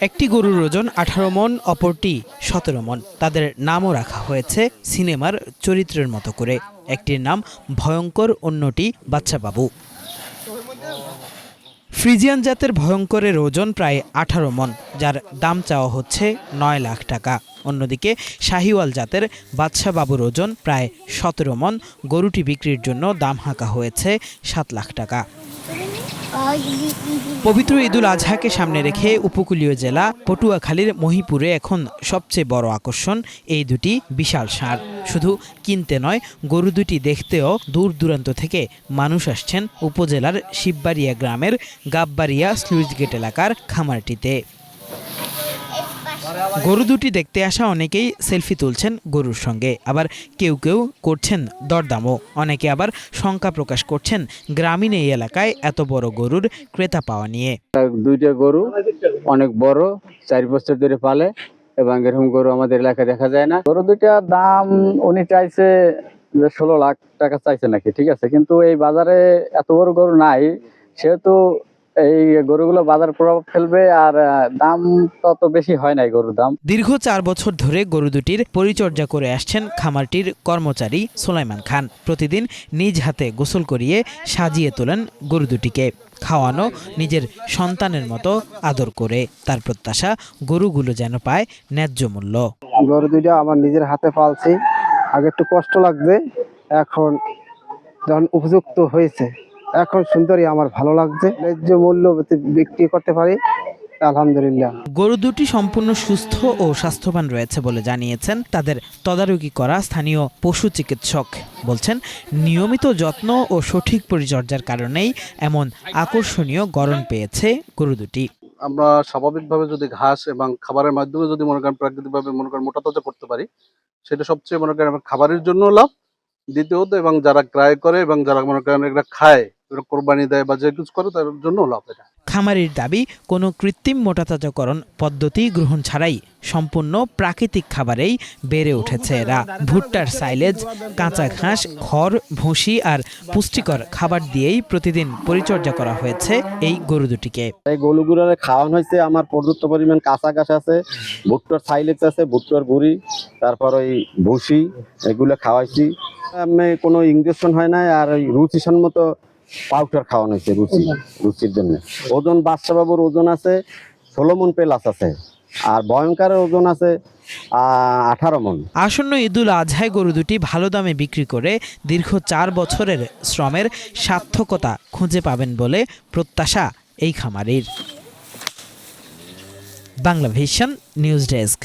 একটি গরুর ওজন ১৮ মণ, অপরটি ১৭ মণ। তাদের নামও রাখা হয়েছে সিনেমার চরিত্রের মতো করে। একটির নাম ভয়ঙ্কর, অন্যটি বাচ্চা বাবু। ফ্রিজিয়ান জাতের ভয়ঙ্করের ওজন প্রায় ১৮ মণ, যার দাম চাওয়া হচ্ছে ৯ লাখ টাকা। অন্যদিকে শাহিওয়াল জাতের বাদশা বাবুর ওজন প্রায় ১৭ মণ। গরুটি বিক্রির জন্য দাম হাঁকা হয়েছে ৭ লাখ টাকা। পবিত্র ঈদুল আজহাকে সামনে রেখে উপকূলীয় জেলা পটুয়াখালীর মহিপুরে এখন সবচেয়ে বড় আকর্ষণ এই দুটি বিশাল ষাঁড়। শুধু কিনতে নয়, গরু দুটি দেখতেও দূর দূরান্ত থেকে মানুষ আসছেন উপজেলার শিববাড়িয়া গ্রামের গাববাড়িয়া স্লুইস গেট এলাকার খামারটিতে। গরু দুটি দেখতে আসা অনেকেই সেলফি তুলছেন গরুর সঙ্গে, আবার কেউ কেউ করছেন দরদামও। অনেকে আবার শঙ্কা প্রকাশ করছেন গ্রামীণ এই এলাকায় এত বড় গরুর ক্রেতা পাওয়া নিয়ে। দুইটা গরু অনেক বড়, ৪ বছর ধরে পালে এবং এরকম গরু আমাদের এলাকায় দেখা যায় না। গরু দুইটার দাম উনি চাইছে ১৬ লাখ টাকা চাইছে নাকি, ঠিক আছে, কিন্তু এই বাজারে এত বড় গরু নাই, সেহেতু এই গরুগুলো বাজার প্রভাব ফেলবে, আর দাম তত বেশি হয় নাই গরুর দাম। দীর্ঘ ৪ বছর ধরে গরু দুটির পরিচর্যা করে আসছেন খামারটির কর্মচারী সোলাইমান খান। প্রতিদিন নিজ হাতে গোসল করিয়ে সাজিয়ে তোলেন গরু দুটিকে, খাওয়ানো নিজের সন্তানের মতো আদর করে। তার প্রত্যাশা গরুগুলো যেন পায় ন্যায্য মূল্য। গরু দুইটা আমার নিজের হাতে পালছি, আগে একটু কষ্ট লাগছে, এখন যখন উপযুক্ত হয়েছে এখন সুন্দরী আমার ভালো লাগছে। ন্যায্য মূল্য বিক্রি করতে পারি, আলহামদুলিল্লাহ। গরু দুটি সম্পূর্ণ সুস্থ ও স্বাস্থ্যবান রয়েছে বলে জানিয়েছেন তাদের তদারকি করা স্থানীয় পশু চিকিৎসক। বলছেন, নিয়মিত যত্ন ও সঠিক পরিচর্যার কারণেই এমন আকর্ষণীয় গড়ন পেয়েছে গরু দুটি। আমরা স্বাভাবিকভাবে যদি ঘাস এবং খাবারের মাধ্যমে যদি মনে করেন প্রাকৃতিকভাবে মনে করেন মোটা তাজা করতে পারি, সেটা সবচেয়ে মনে করেন খাবারের জন্য লাভ, দ্বিতীয়ত এবং যারা ক্রয় করে এবং যারা মনে করেন এটা খায়, কোরবানি দেয় বা যে কিছু করে তার জন্য লাভ। এটা খামারির দাবি, কোনো কৃত্রিম মোটাতাজাকরণ পদ্ধতি গ্রহণ ছাড়াই সম্পূর্ণ প্রাকৃতিক খাবারেই বেড়ে উঠেছে এরা। ভুট্টার সাইলেজ, কাঁচা ঘাস, খড়, ভুসি আর পুষ্টিকর খাবার দিয়েই প্রতিদিন পরিচর্যা করা হয়েছে এই গরু দুটিকে। এই গরুগুলোর খাওয়ানো হয়েছে আমার পর্যাপ্ত পরিমাণ কাঁচা ঘাস আছে, ভুট্টার সাইলেজ আছে, ভুট্টার গুঁড়ি, তারপর ওই ভুসি, এগুলো খাওয়াইছি। আমি কোনো ইঞ্জেকশন হয় না, আর ওই রুচিসম্মত পাউডার খাওয়ানো হয়েছে রুচির জন্য। ওজন বাদশা বাবুর ওজন আছে ১৬ মণ প্লাস আছে, আর ভয়ঙ্করের ওজন আছে ১৮ মণ। আসন্ন ঈদুল আজহায় গরু দুটি ভালো দামে বিক্রি করে দীর্ঘ ৪ বছরের শ্রমের সার্থকতা খুঁজে পাবেন বলে প্রত্যাশা এই খামারির। Bangla vision news desk.